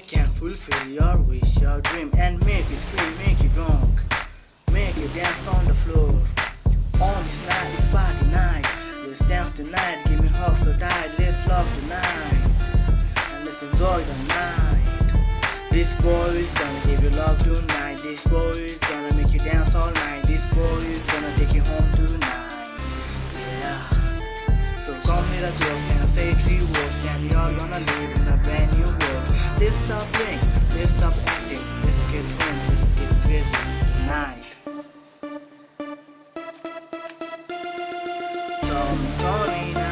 Can fulfill your wish, your dream, and make you scream, make you drunk, make you dance on the floor. On this night, this party night, let's dance tonight, give me hugs so tight, let's love tonight, and let's enjoy the night. This boy is gonna give you love tonight, this boy is gonna make you dance all night, this boy is gonna take you home tonight, yeah. So come with us, and say 3 words, and you're gonna live in a brand new world. Let's stop playing, let's stop acting, let's get home, let's get busy tonight. Sorry